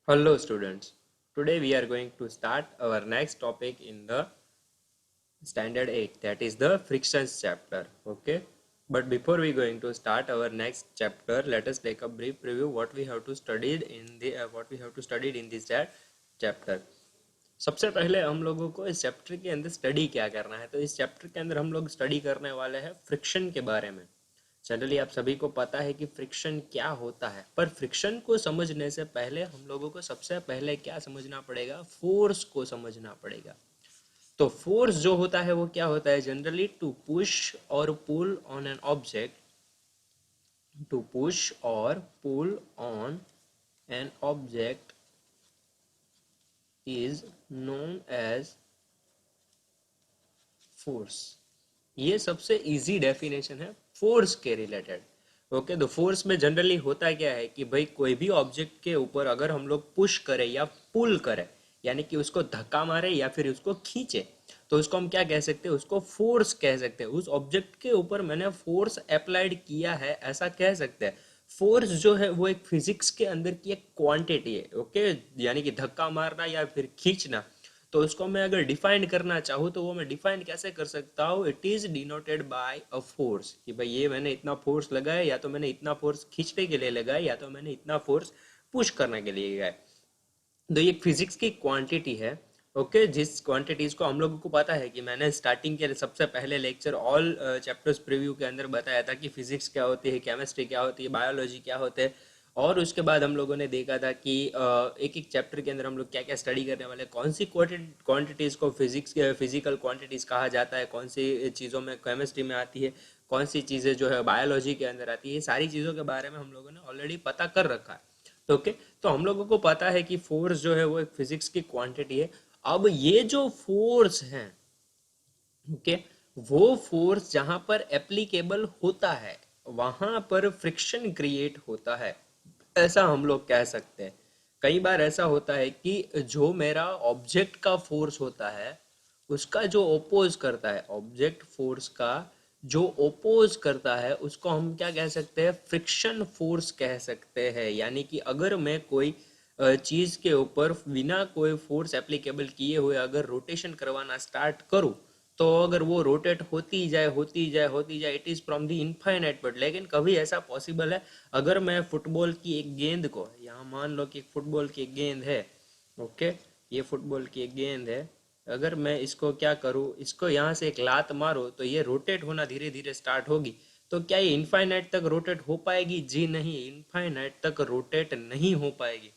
Hello students. Today we are going to start our next topic in the standard 8, that is the frictions chapter. Okay, but before we going to start our next chapter, let us take a brief preview what we have to studied in the this chapter. सबसे पहले हम लोगों को इस chapter के अंदर study क्या करना है, तो इस चैप्टर के अंदर हम लोग स्टडी करने वाले हैं फ्रिक्शन के बारे में। जनरली आप सभी को पता है कि फ्रिक्शन क्या होता है, पर फ्रिक्शन को समझने से पहले हम लोगों को सबसे पहले क्या समझना पड़ेगा, फोर्स को समझना पड़ेगा। तो फोर्स जो होता है वो क्या होता है, जनरली टू पुश और pull on an object, to push और pull on an object is known as force. ये सबसे इजी डेफिनेशन है फोर्स के रिलेटेड। ओके, तो फोर्स में जनरली होता क्या है कि भाई कोई भी ऑब्जेक्ट के ऊपर अगर हम लोग पुश करें या पुल करें, यानी कि उसको धक्का मारे या फिर उसको खींचे, तो उसको हम क्या कह सकते हैं, उसको फोर्स कह सकते हैं। उस ऑब्जेक्ट के ऊपर मैंने फोर्स अप्लाइड किया है, ऐसा कह सकते हैं। फोर्स जो है वो एक फिजिक्स के अंदर की एक क्वांटिटी है। ओके, यानी कि धक्का मारना या फिर खींचना, तो उसको मैं अगर डिफाइन करना चाहूँ तो वो मैं डिफाइन कैसे कर सकता हूँ, it is denoted by a force, कि भाई ये मैंने इतना फोर्स लगाया, या तो मैंने इतना फोर्स खींचने के लिए लगाया, या तो मैंने इतना फोर्स पुश करने के लिए लगाया। तो ये फिजिक्स की क्वांटिटी है। ओके, जिस क्वांटिटीज को हम लोगों को पता है कि मैंने स्टार्टिंग के सबसे पहले लेक्चर ऑल चैप्टर्स प्रीव्यू के अंदर बताया था कि फिजिक्स क्या होती है, केमिस्ट्री क्या होती है, बायोलॉजी क्या होते हैं। और उसके बाद हम लोगों ने देखा था कि एक एक चैप्टर के अंदर हम लोग क्या क्या स्टडी करने वाले हैं, कौन सी क्वांटिटीज को फिजिकल क्वांटिटीज कहा जाता है, कौन सी चीज़ों में केमिस्ट्री में आती है, कौन सी चीज़ें जो है बायोलॉजी के अंदर आती है। सारी चीज़ों के बारे में हम लोगों ने ऑलरेडी पता कर रखा है। ओके, तो हम लोगों को पता है कि फोर्स जो है वो एक फिजिक्स की क्वांटिटी है। अब ये जो फोर्स है, ओके, वो फोर्स जहां पर एप्लीकेबल होता है वहां पर फ्रिक्शन क्रिएट होता है, ऐसा हम लोग कह सकते हैं। कई बार ऐसा होता है कि जो मेरा ऑब्जेक्ट का फोर्स होता है, उसका जो ओपोज करता है, ऑब्जेक्ट फोर्स का जो ओपोज करता है, उसको हम क्या कह सकते हैं, फ्रिक्शन फोर्स कह सकते हैं। यानी कि अगर मैं कोई चीज के ऊपर बिना कोई फोर्स एप्लीकेबल किए हुए अगर रोटेशन करवाना स्टार्ट करूं, तो अगर वो रोटेट होती जाए होती जाए होती जाए, it is from the infinite. But लेकिन कभी ऐसा पॉसिबल है, अगर मैं फुटबॉल की एक गेंद को, यहाँ मान लो कि फुटबॉल की एक गेंद है, ओके, ये फुटबॉल की एक गेंद है, अगर मैं इसको क्या करूँ, इसको यहाँ से एक लात मारो, तो ये रोटेट होना धीरे धीरे स्टार्ट होगी। तो क्या ये इनफाइनाइट तक रोटेट हो पाएगी? जी नहीं, इनफाइनाइट तक रोटेट नहीं हो पाएगी।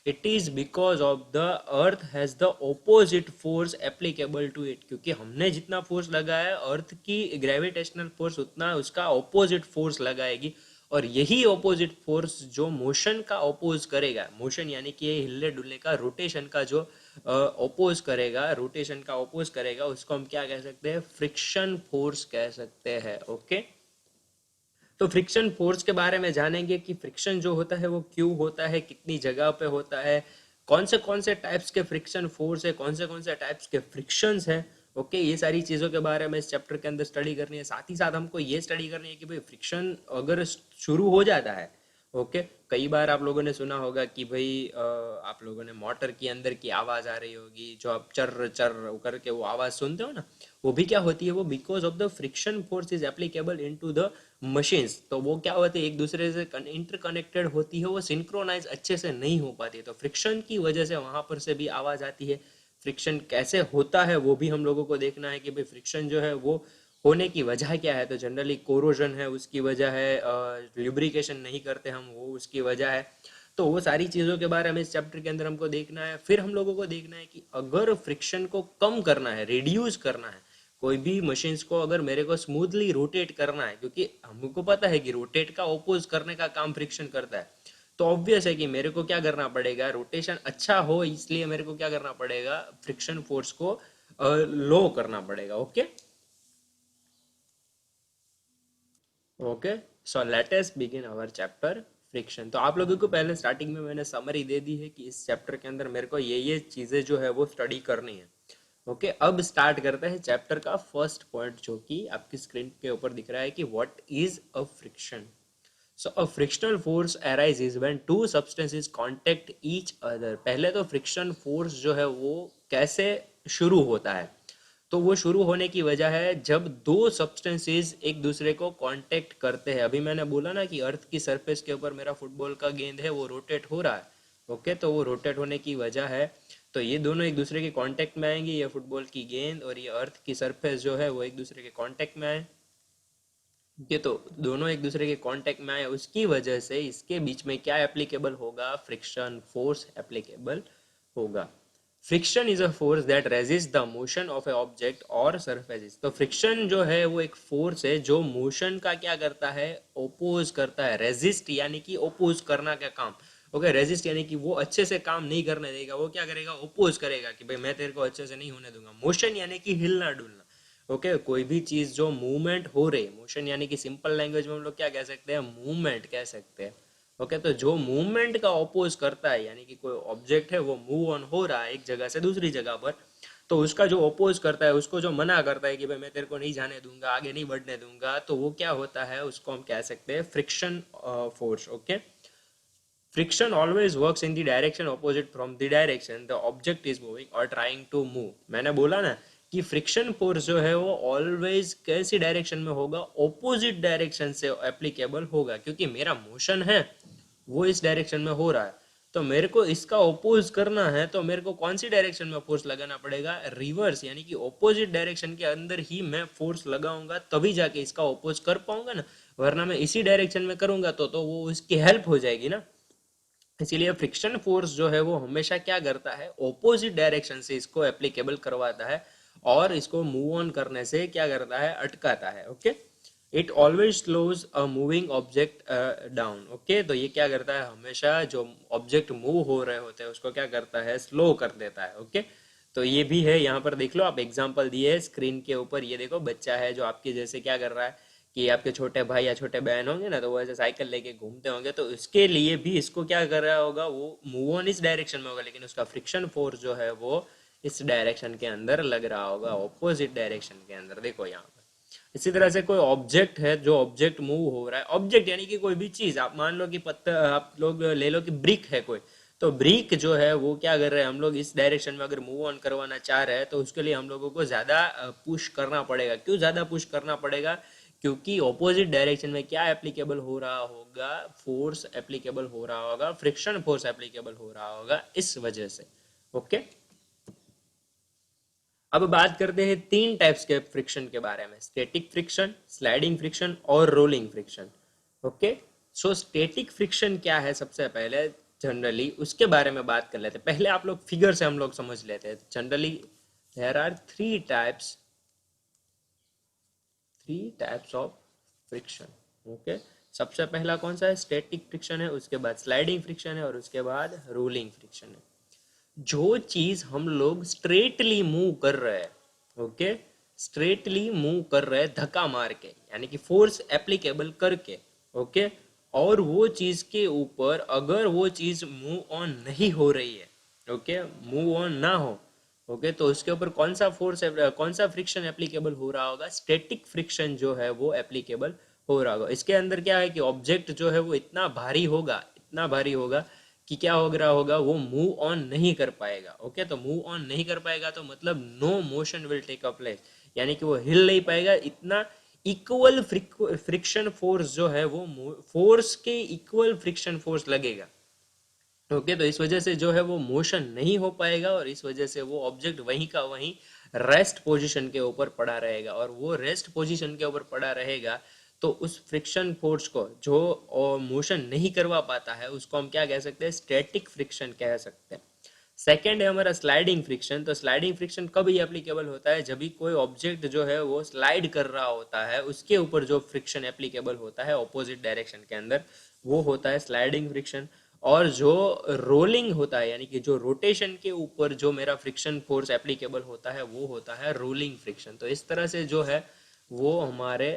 It is because of the earth has the opposite force applicable to it, क्योंकि हमने जितना फोर्स लगाया अर्थ की ग्रेविटेशनल फोर्स उतना उसका ऑपोजिट फोर्स लगाएगी। और यही ऑपोजिट फोर्स जो मोशन का ऑपोज करेगा, मोशन यानी कि हिलने डुलने का, रोटेशन का जो ऑपोज करेगा, रोटेशन का ऑपोज करेगा, उसको हम क्या कह सकते हैं, फ्रिक्शन फोर्स कह सकते हैं। ओके, तो फ्रिक्शन फोर्स के बारे में जानेंगे कि फ्रिक्शन जो होता है वो क्यों होता है, कितनी जगह पे होता है, कौन से टाइप्स के फ्रिक्शन फोर्स है, कौन से टाइप्स के फ्रिक्शंस है। ओके, ये सारी चीज़ों के बारे में इस चैप्टर के अंदर स्टडी करनी है। साथ ही साथ हमको ये स्टडी करनी है कि भाई फ्रिक्शन अगर शुरू हो जाता है, ओके, कई बार आप लोगों ने सुना होगा कि भाई आप लोगों ने मोटर के अंदर की आवाज़ आ रही होगी, जो आप चर चर करके वो आवाज़ सुनते हो ना, वो भी क्या होती है, वो because of the friction force is applicable into the machines. तो वो क्या होती है, एक दूसरे से इंटरकनेक्टेड होती है, वो सिंक्रोनाइज अच्छे से नहीं हो पाती, तो फ्रिक्शन की वजह से वहां पर से भी आवाज आती है। फ्रिक्शन कैसे होता है वो भी हम लोगों को देखना है कि भाई फ्रिक्शन जो है वो होने की वजह क्या है। तो जनरली कोरोजन है उसकी वजह है, ल्यूब्रिकेशन नहीं करते हम, वो उसकी वजह है। तो वो सारी चीज़ों के बारे में इस चैप्टर के अंदर हमको देखना है। फिर हम लोगों को देखना है कि अगर फ्रिक्शन को कम करना है, रिड्यूस करना है, कोई भी मशीन्स को अगर मेरे को स्मूथली रोटेट करना है, क्योंकि हमको पता है कि रोटेट का ओपोज करने का काम फ्रिक्शन करता है, तो ऑब्वियस है कि मेरे को क्या करना पड़ेगा, रोटेशन अच्छा हो, इसलिए मेरे को क्या करना पड़ेगा, फ्रिक्शन फोर्स को लो करना पड़ेगा। Okay, okay, so let us begin our chapter friction. तो आप लोगों को पहले स्टार्टिंग में मैंने समरी दे दी है कि इस चैप्टर के अंदर मेरे को ये चीज़ें जो है वो स्टडी करनी है। ओके, अब स्टार्ट करते हैं चैप्टर का फर्स्ट पॉइंट, जो कि आपकी स्क्रीन के ऊपर दिख रहा है कि what is a friction. So a frictional force arises when to substances contact each other. पहले तो फ्रिक्शन फोर्स जो है वो कैसे शुरू होता है, तो वो शुरू होने की वजह है जब दो सब्सटेंसेस एक दूसरे को कांटेक्ट करते हैं। अभी मैंने बोला ना कि अर्थ की सरफेस के ऊपर मेरा फुटबॉल का गेंद है, वो रोटेट हो रहा है। ओके, तो वो रोटेट होने की वजह है, तो ये दोनों एक दूसरे के कांटेक्ट में आएंगे, ये फुटबॉल की गेंद और ये अर्थ की सरफेस जो है वो एक दूसरे के कांटेक्ट में आए। ये तो दोनों एक दूसरे के कांटेक्ट में आए, उसकी वजह से इसके बीच में क्या एप्लीकेबल होगा, फ्रिक्शन फोर्स एप्लीकेबल होगा। Friction is a force that resist the motion of A object और सरफेसेस। तो फ्रिक्शन जो है वो एक फोर्स है जो मोशन का क्या करता है, ओपोज करता है। रेजिस्ट यानी कि ओपोज करना का काम। ओके, रेजिस्ट यानी कि वो अच्छे से काम नहीं करने देगा, वो क्या करेगा, ओपोज करेगा कि भाई मैं तेरे को अच्छे से नहीं होने दूंगा। मोशन यानी कि हिलना डुलना। ओके, कोई भी चीज जो मूवमेंट हो रही, मोशन यानी कि सिंपल लैंग्वेज में हम लोग क्या कह सकते हैं, मूवमेंट कह सकते हैं। ओके, तो जो मूवमेंट का ऑपोज करता है, यानी कि कोई ऑब्जेक्ट है वो मूव ऑन हो रहा है एक जगह से दूसरी जगह पर, तो उसका जो ऑपोज करता है, उसको जो मना करता है कि भाई मैं तेरे को नहीं जाने दूंगा, आगे नहीं बढ़ने दूंगा, तो वो क्या होता है, उसको हम कह सकते हैं friction force. Okay, friction always works in the direction opposite from the direction the object is moving और ट्राइंग टू मूव। मैंने बोला ना कि फ्रिक्शन फोर्स जो है वो ऑलवेज कैसी डायरेक्शन में होगा, ऑपोजिट डायरेक्शन से एप्लीकेबल होगा, क्योंकि मेरा मोशन है वो इस डायरेक्शन में हो रहा है, तो मेरे को इसका ओपोज करना है, तो मेरे को कौन सी डायरेक्शन में फोर्स लगाना पड़ेगा, रिवर्स, यानी कि ऑपोजिट डायरेक्शन के अंदर ही मैं फोर्स लगाऊंगा, तभी जाके इसका ओपोज कर पाऊंगा ना। वरना मैं इसी डायरेक्शन में करूंगा तो वो उसकी हेल्प हो जाएगी ना। इसीलिए फ्रिक्शन फोर्स जो है वो हमेशा क्या करता है, ऑपोजिट डायरेक्शन से इसको एप्लीकेबल करवाता है और इसको मूव ऑन करने से क्या करता है, अटकाता है। Okay, it always slows a moving object down. Okay, तो ये क्या करता है, हमेशा जो ऑब्जेक्ट मूव हो रहे होते हैं उसको क्या करता है, स्लो कर देता है। ओके, तो ये भी है, यहाँ पर देख लो आप, एग्जांपल दिए है स्क्रीन के ऊपर। ये देखो बच्चा है जो आपके जैसे क्या कर रहा है, कि आपके छोटे भाई या छोटे बहन होंगे ना, तो वो ऐसे साइकिल लेके घूमते होंगे, तो उसके लिए भी इसको क्या कर रहा होगा, वो मूव ऑन इस डायरेक्शन में होगा, लेकिन उसका फ्रिक्शन फोर्स जो है वो इस डायरेक्शन के अंदर लग रहा होगा, ऑपोजिट डायरेक्शन के अंदर। देखो यहाँ पर इसी तरह से कोई ऑब्जेक्ट है, जो ऑब्जेक्ट मूव हो रहा है, ऑब्जेक्ट यानी कि कोई भी चीज, आप मान लो कि पत्थर, आप लोग ले लो कि ब्रिक है कोई, तो ब्रिक जो है वो क्या कर रहे हैं, हम लोग इस डायरेक्शन में अगर मूव ऑन करवाना चाह रहे हैं, तो उसके लिए हम लोगों को ज्यादा पुश करना पड़ेगा। क्यों ज्यादा पुश करना पड़ेगा, क्योंकि ऑपोजिट डायरेक्शन में क्या एप्लीकेबल हो रहा होगा, फोर्स एप्लीकेबल हो रहा होगा, फ्रिक्शन फोर्स एप्लीकेबल हो रहा होगा, इस वजह से। ओके, अब बात करते हैं तीन टाइप्स के फ्रिक्शन के बारे में, स्टैटिक फ्रिक्शन, स्लाइडिंग फ्रिक्शन और rolling friction. Okay, so static friction क्या है, सबसे पहले जनरली उसके बारे में बात कर लेते हैं। पहले आप लोग फिगर से हम लोग समझ लेते हैं। Generally there are three types of friction. Okay, सबसे पहला कौन सा है, स्टैटिक फ्रिक्शन है, उसके बाद स्लाइडिंग फ्रिक्शन है और उसके बाद रोलिंग फ्रिक्शन है। जो चीज हम लोग स्ट्रेटली मूव कर रहे हैं, ओके, स्ट्रेटली मूव कर रहे हैं धक्का मार के, यानी कि फोर्स एप्लीकेबल करके, ओके, और वो चीज के ऊपर अगर वो चीज मूव ऑन नहीं हो रही है, ओके, मूव ऑन ना हो, ओके, तो उसके ऊपर कौन सा फोर्स, कौन सा फ्रिक्शन एप्लीकेबल हो रहा होगा, स्टैटिक फ्रिक्शन जो है वो एप्लीकेबल हो रहा होगा। इसके अंदर क्या है कि ऑब्जेक्ट जो है वो इतना भारी होगा, इतना भारी होगा कि क्या हो रहा होगा, वो मूव ऑन नहीं कर पाएगा। ओके, तो मूव ऑन नहीं कर पाएगा तो मतलब no motion will take a place, यानी कि वो हिल नहीं पाएगा। इतना इक्वल फ्रिक्शन फोर्स जो है वो फोर्स के इक्वल फ्रिक्शन फोर्स लगेगा। ओके, तो इस वजह से जो है वो मोशन नहीं हो पाएगा और इस वजह से वो ऑब्जेक्ट वहीं का वहीं रेस्ट पोजीशन के ऊपर पड़ा रहेगा, और वो रेस्ट पोजीशन के ऊपर पड़ा रहेगा तो उस फ्रिक्शन फोर्स को जो मोशन नहीं करवा पाता है उसको हम क्या कह सकते हैं, स्टैटिक फ्रिक्शन कह सकते हैं। सेकेंड है हमारा स्लाइडिंग फ्रिक्शन। तो स्लाइडिंग फ्रिक्शन कब ये एप्लीकेबल होता है, जब भी कोई ऑब्जेक्ट जो है वो स्लाइड कर रहा होता है, उसके ऊपर जो फ्रिक्शन एप्लीकेबल होता है ऑपोजिट डायरेक्शन के अंदर, वो होता है स्लाइडिंग फ्रिक्शन। और जो रोलिंग होता है, यानी कि जो रोटेशन के ऊपर जो मेरा फ्रिक्शन फोर्स एप्लीकेबल होता है, वो होता है रोलिंग फ्रिक्शन। तो इस तरह से जो है वो हमारे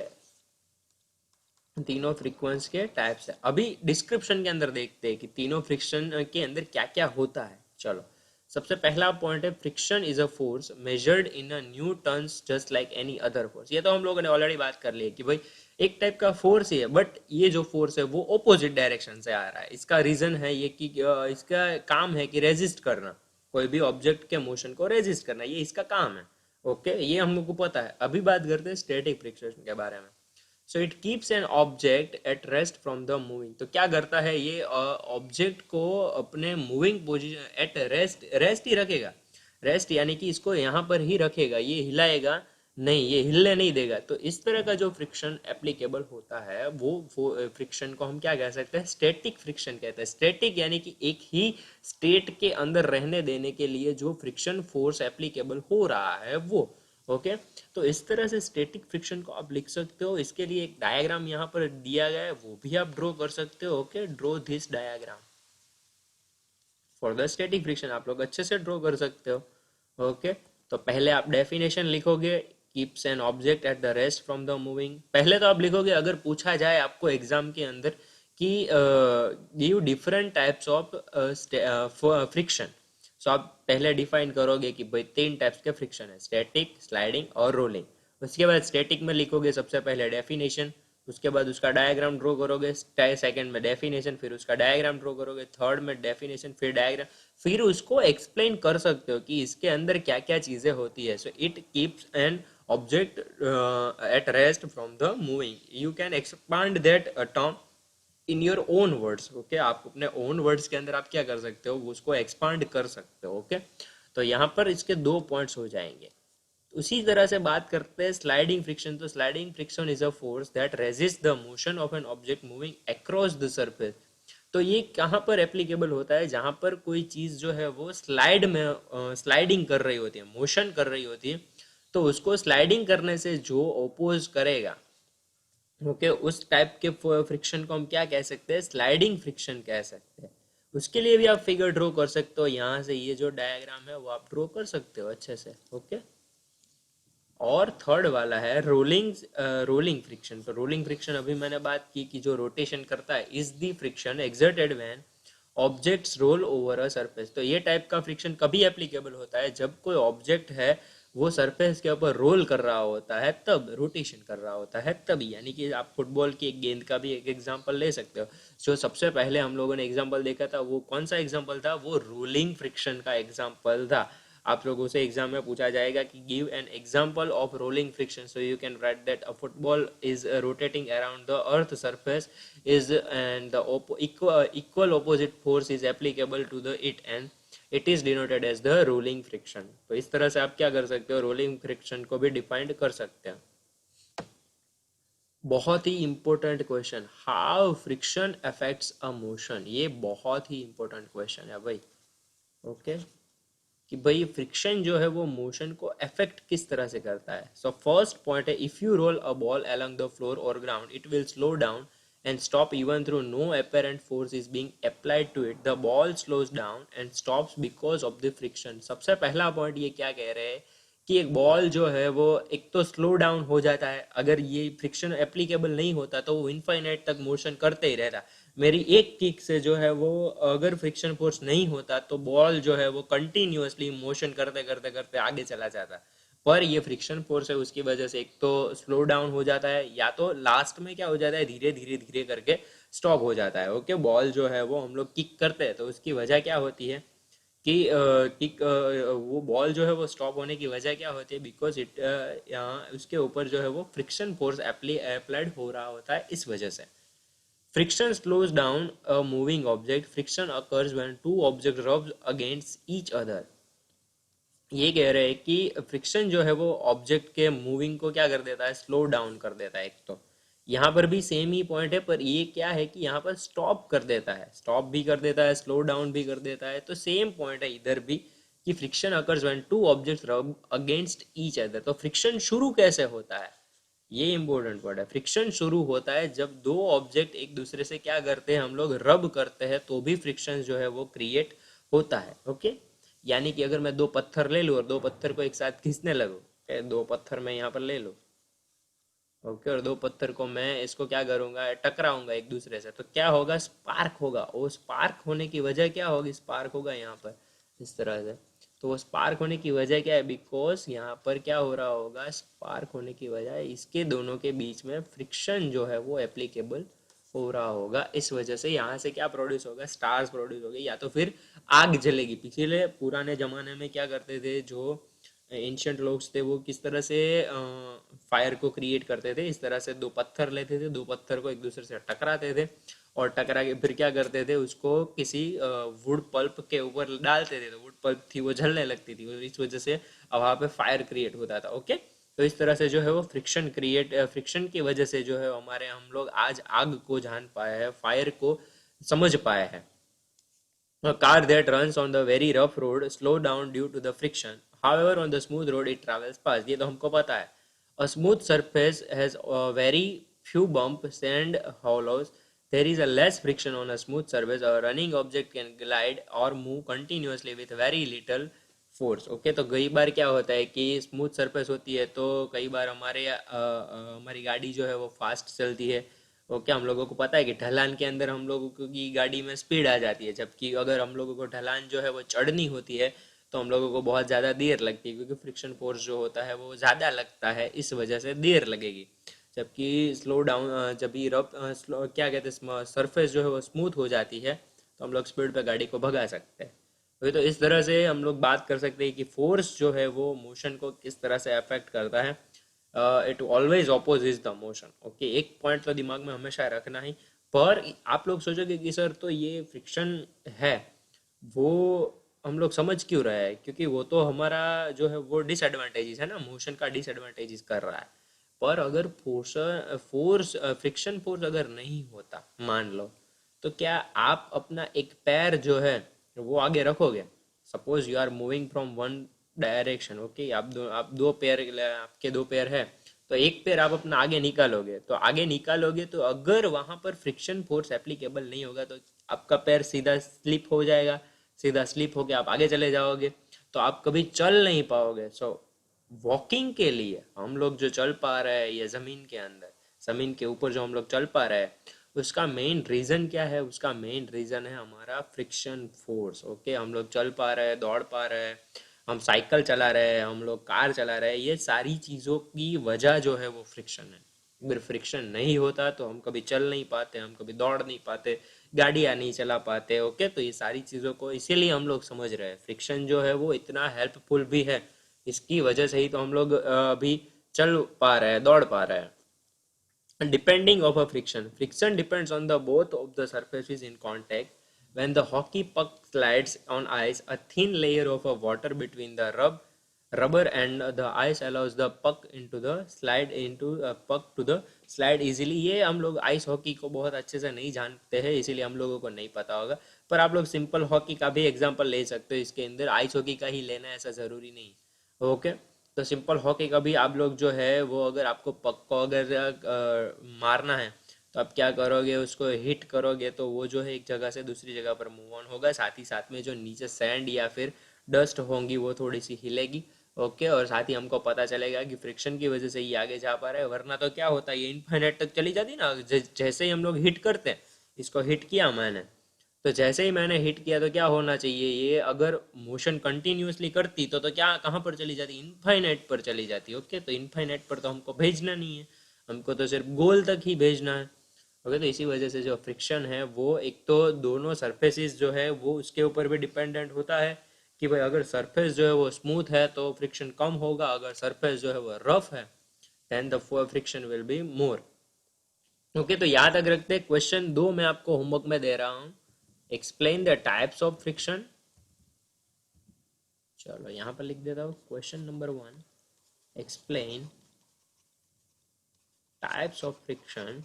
तीनों फ्रीक्वेंस के टाइप्स है। अभी डिस्क्रिप्शन के अंदर देखते हैं कि तीनों फ्रिक्शन के अंदर क्या क्या होता है। चलो, सबसे पहला पॉइंट है, friction is a force measured in a new terms just like any other force. ये तो हम लोगों ने ऑलरेडी बात कर ली है कि भाई एक टाइप का फोर्स ही है, बट ये जो फोर्स है वो ऑपोजिट डायरेक्शन से आ रहा है। इसका रीजन है ये कि इसका काम है कि रेजिस्ट करना, कोई भी ऑब्जेक्ट के मोशन को रेजिस्ट करना, ये इसका काम है। ओके, ये हम लोग को पता है। अभी बात करते हैं स्टैटिक फ्रिक्शन के बारे में। So it keeps an object at rest from the moving. तो क्या करता है ये, ऑब्जेक्ट को अपने moving position at rest, rest ही रखेगा। रेस्ट यानी कि इसको यहाँ पर ही रखेगा, ये हिलाएगा नहीं, ये हिलने नहीं देगा। तो इस तरह का जो फ्रिक्शन एप्लीकेबल होता है वो फ्रिक्शन को हम क्या कह सकते हैं, स्टैटिक फ्रिक्शन कहते हैं। स्टैटिक यानी कि एक ही स्टेट के अंदर रहने देने के लिए जो फ्रिक्शन फोर्स एप्लीकेबल हो रहा है वो। ओके, तो इस तरह से स्टैटिक फ्रिक्शन को आप लिख सकते हो। इसके लिए एक डायग्राम यहाँ पर दिया गया है, वो भी आप ड्रॉ कर सकते हो। Okay, draw this diagram for the static friction, आप लोग अच्छे से ड्रॉ कर सकते हो। ओके, तो पहले आप डेफिनेशन लिखोगे, keeps an object at the rest from the moving. पहले तो आप लिखोगे, अगर पूछा जाए आपको एग्जाम के अंदर कि give different types of friction, so आप पहले डिफाइन करोगे कि भाई 3 टाइप्स के फ्रिक्शन है, स्टैटिक, स्लाइडिंग और रोलिंग। उसके बाद स्टैटिक में लिखोगे सबसे पहले डेफिनेशन, उसके बाद उसका डायग्राम ड्रॉ करोगे, सेकंड में डेफिनेशन, फिर उसका डायग्राम ड्रॉ करोगे, थर्ड में डेफिनेशन, फिर डायग्राम, फिर उसको एक्सप्लेन कर सकते हो कि इसके अंदर क्या क्या चीजें होती है। सो it keeps an object at rest from the moving. You can expand that term in your own words. Okay, आप अपने ओन वर्ड्स के अंदर आप क्या कर सकते हो, उसको एक्सपांड कर सकते हो। ओके, तो यहाँ पर इसके 2 पॉइंट्स हो जाएंगे। उसी तरह से बात करते हैं स्लाइडिंग फ्रिक्शन। तो sliding friction is a force that resist the motion of an object moving across the surface. तो ये कहाँ पर एप्लीकेबल होता है, जहां पर कोई चीज जो है वो स्लाइड में स्लाइडिंग कर रही होती है, मोशन कर रही होती है, तो उसको स्लाइडिंग करने से जो ओपोज करेगा, ओके, उस टाइप के फ्रिक्शन को हम क्या कह सकते हैं, स्लाइडिंग फ्रिक्शन कह सकते हैं। उसके लिए भी आप फिगर ड्रॉ कर सकते हो, यहाँ से ये जो डायग्राम है वो आप ड्रॉ कर सकते हो अच्छे से। ओके, और थर्ड वाला है रोलिंग, रोलिंग फ्रिक्शन। तो रोलिंग फ्रिक्शन अभी मैंने बात की कि जो रोटेशन करता है, is the friction exerted when objects roll over a surface. तो ये टाइप का फ्रिक्शन कभी एप्लीकेबल होता है जब कोई ऑब्जेक्ट है वो सरफेस के ऊपर रोल कर रहा होता है, तब रोटेशन कर रहा होता है तभी। यानी कि आप फुटबॉल की एक गेंद का भी एक एग्जांपल ले सकते हो। जो सबसे पहले हम लोगों ने एग्जांपल देखा था वो कौन सा एग्जांपल था, वो रोलिंग फ्रिक्शन का एग्जांपल था। आप लोगों से एग्जाम में पूछा जाएगा कि give an example of rolling friction, so you can write that a football is rotating around the earth surface is and the equal opposite force is applicable to the it and it is denoted as the rolling friction। तो इस तरह से आप क्या कर सकते हो, rolling friction को भी डिफाइंड कर सकते हैं। बहुत ही important question, how friction affects a motion, ये बहुत ही इंपॉर्टेंट क्वेश्चन है भाई। ओके, कि भाई फ्रिक्शन जो है वो मोशन को अफेक्ट किस तरह से करता है। सो फर्स्ट पॉइंट है, if you roll a ball along the floor और ground it will slow down and stop even though no apparent force is being applied to it, the ball slows down and stops because of the friction। सबसे पहला point ये क्या कह रहे हैं कि एक बॉल जो है वो एक तो स्लो डाउन हो जाता है, अगर ये फ्रिक्शन एप्लीकेबल नहीं होता तो वो इनफाइनाइट तक मोशन करते ही रहता। मेरी एक किक से जो है वो, अगर फ्रिक्शन फोर्स नहीं होता तो बॉल जो है वो कंटिन्यूअसली मोशन करते करते करते आगे चला जाता। पर ये फ्रिक्शन फोर्स है उसकी वजह से एक तो स्लो डाउन हो जाता है, या तो लास्ट में क्या हो जाता है, धीरे धीरे धीरे करके स्टॉप हो जाता है। ओके, बॉल जो है वो हम लोग किक करते हैं तो उसकी वजह क्या होती है कि किक, वो बॉल जो है वो स्टॉप होने की वजह क्या होती है, बिकॉज इट यहाँ उसके ऊपर जो है वो फ्रिक्शन फोर्स अप्लाइड हो रहा होता है, इस वजह से। Friction slows down a moving object, friction occurs when two object rub against each other. ये कह रहे हैं कि फ्रिक्शन जो है वो ऑब्जेक्ट के मूविंग को क्या कर देता है, स्लो डाउन कर देता है। एक तो यहाँ पर भी सेम ही पॉइंट है, पर ये क्या है कि यहाँ पर स्टॉप कर देता है, स्टॉप भी कर देता है, स्लो डाउन भी कर देता है। तो सेम पॉइंट है इधर भी कि friction occurs when two objects रब अगेंस्ट ईच अदर। तो फ्रिक्शन शुरू कैसे होता है, ये इंपॉर्टेंट वर्ड है। फ्रिक्शन शुरू होता है जब दो ऑब्जेक्ट एक दूसरे से क्या करते हैं, हम लोग रब करते हैं, तो भी फ्रिक्शन जो है वो क्रिएट होता है। ओके, यानी कि अगर मैं 2 पत्थर ले लूँ और 2 पत्थर को एक साथ खींचने लगूँ, 2 पत्थर मैं यहाँ पर ले लूँ, ओके, और 2 पत्थर को मैं इसको क्या करूँगा, टकराऊंगा एक दूसरे से, तो क्या होगा, स्पार्क होगा। वो स्पार्क होने की वजह क्या होगी, स्पार्क होगा यहाँ पर इस तरह से। तो वो स्पार्क होने की वजह क्या है, बिकॉज यहाँ पर क्या हो रहा होगा, स्पार्क होने की वजह इसके दोनों के बीच में फ्रिक्शन जो है वो एप्लीकेबल हो रहा होगा। इस वजह से यहाँ से क्या प्रोड्यूस होगा, स्टार्स प्रोड्यूस होगी, या तो फिर आग जलेगी। पिछले पुराने जमाने में क्या करते थे जो एंशियंट लोग थे, वो किस तरह से फायर को क्रिएट करते थे, इस तरह से दो पत्थर लेते थे, दो पत्थर को एक दूसरे से टकराते थे, और टकरा के फिर क्या करते थे, उसको किसी वुड पल्प के ऊपर डालते थे, तो वुड पल्प थी वो जलने लगती थी, और इस वजह से वहां पे फायर क्रिएट होता था। ओके, तो इस तरह से जो है वो फ्रिक्शन की वजह से जो है हमारे हम लोग आज आग को जान पाए हैं, फायर को समझ पाए हैं। A car that runs on the very rough road slow down due to the friction. However, on the smooth road it travels fast. ये तो हमको पता है. A smooth surface has very few bumps and hollows. There is a less friction on a smooth surface. A running object can glide or move continuously with very little force. Okay, तो कई बार क्या होता है कि smooth surface होती है, तो कई बार हमारी गाड़ी जो है वो फास्ट चलती है। ओके, हम लोगों को पता है कि ढलान के अंदर हम लोगों की गाड़ी में स्पीड आ जाती है, जबकि अगर हम लोगों को ढलान जो है वो चढ़नी होती है तो हम लोगों को बहुत ज़्यादा देर लगती है, क्योंकि फ्रिक्शन फोर्स जो होता है वो ज़्यादा लगता है, इस वजह से देर लगेगी। जबकि स्लो डाउन जब भी रफ स्लो क्या कहते हैं, सरफेस जो है वो स्मूथ हो जाती है, तो हम लोग स्पीड पे गाड़ी को भगा सकते हैं। वही, तो इस तरह से हम लोग बात कर सकते हैं कि फोर्स जो है वो मोशन को किस तरह से अफेक्ट करता है। It always opposite the motion. Okay, एक पॉइंट तो दिमाग में हमेशा रखना ही। पर आप लोग सोचोगे कि सर तो ये फ्रिक्शन है, वो हम लोग समझ क्यों रहे हैं, क्योंकि वो तो हमारा जो है वो डिसएडवांटेजेस है ना, मोशन का डिसएडवांटेजेस कर रहा है। पर अगर फोर्स फोर्स फ्रिक्शन फोर्स अगर नहीं होता, मान लो, तो क्या आप अपना एक पैर जो है वो आगे रखोगे? Suppose you are moving from one direction. Okay, आप दो पैर, आपके दो पैर है, तो एक पैर आप अपना आगे निकालोगे, तो आगे निकालोगे तो अगर वहां पर फ्रिक्शन फोर्स एप्लीकेबल नहीं होगा तो आपका पैर सीधा स्लिप हो जाएगा, सीधा स्लिप होके आप आगे चले जाओगे, तो आप कभी चल नहीं पाओगे। सो वॉकिंग के लिए हम लोग जो चल पा रहे हैं ये जमीन के अंदर, जमीन के ऊपर जो हम लोग चल पा रहे हैं, उसका मेन रीजन क्या है? उसका मेन रीजन है हमारा फ्रिक्शन फोर्स। ओके, हम लोग चल पा रहे हैं, दौड़ पा रहे हैं, हम साइकिल चला रहे हैं, हम लोग कार चला रहे हैं, ये सारी चीज़ों की वजह जो है वो फ्रिक्शन है। अगर फ्रिक्शन नहीं होता तो हम कभी चल नहीं पाते, हम कभी दौड़ नहीं पाते, गाड़ियाँ नहीं चला पाते। ओके, तो ये सारी चीज़ों को इसीलिए हम लोग समझ रहे हैं, फ्रिक्शन जो है वो इतना हेल्पफुल भी है, इसकी वजह से ही तो हम लोग अभी चल पा रहे हैं, दौड़ पा रहे हैं। Depending of a friction depends on the both of the surfaces in contact. When the hockey puck slides on ice, a thin layer of a water between the rubber and the ice allows the puck to the slide easily. ये हम लोग ice hockey को बहुत अच्छे से नहीं जानते हैं, इसीलिए हम लोगों को नहीं पता होगा। पर आप लोग सिंपल हॉकी का भी एग्जांपल ले सकते हो, इसके अंदर आइस हॉकी का ही लेना ऐसा ज़रूरी नहीं। ओके, तो सिंपल हॉकी का भी आप लोग जो है वो, अगर आपको पक को अगर मारना है, तो आप क्या करोगे, उसको हिट करोगे तो वो जो है एक जगह से दूसरी जगह पर मूव ऑन होगा, साथ ही साथ में जो नीचे सैंड या फिर डस्ट होंगी वो थोड़ी सी हिलेगी। ओके, और साथ ही हमको पता चलेगा कि फ्रिक्शन की वजह से ये आगे जा पा रहा है, वरना तो क्या होता है ये इनफाइनाइट तक चली जाती ना। जैसे ही हम लोग हिट करते हैं, इसको हिट किया मैंने, तो जैसे ही मैंने हिट किया तो क्या होना चाहिए, ये अगर मोशन कंटिन्यूअसली करती तो क्या कहाँ पर चली जाती, इनफाइनाइट पर चली जाती। ओके, तो इनफाइनाइट पर तो हमको भेजना नहीं है, हमको तो सिर्फ गोल तक ही भेजना है। ओके, तो इसी वजह से जो फ्रिक्शन है वो एक तो दोनों सरफेसेस जो है वो उसके ऊपर भी डिपेंडेंट होता है, कि भाई अगर सरफेस जो है वो स्मूथ है तो फ्रिक्शन कम होगा, अगर सरफेस जो है वो रफ है then the friction will be more. Okay, तो याद अगर रखते हैं, क्वेश्चन 2 मैं आपको होमवर्क में दे रहा हूँ, explain the types of friction. चलो यहाँ पर लिख देता हूँ, question number 1, explain types of friction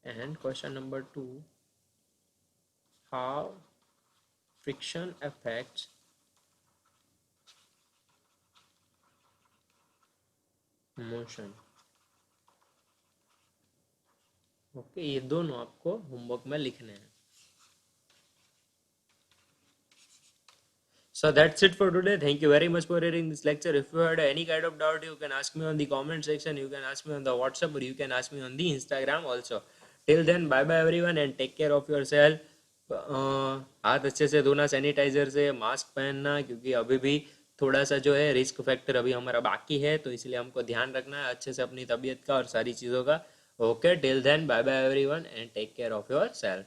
and question number 2, how friction affects motion. Okay, ये दोनों आपको होमवर्क में लिखने हैं। So that's it for today. Thank you very much for hearing this lecture. If you had any kind of doubt, you can ask me on the comment section, you can ask me on the WhatsApp, or you can ask me on the Instagram also. Till then, bye bye everyone and take care of yourself. हाथ अच्छे से धोना, sanitiser से, mask पहनना, क्योंकि अभी भी थोड़ा सा जो है रिस्क फैक्टर अभी हमारा बाकी है, तो इसलिए हमको ध्यान रखना है अच्छे से अपनी तबीयत का और सारी चीज़ों का। Okay, till then bye bye everyone and take care of your self.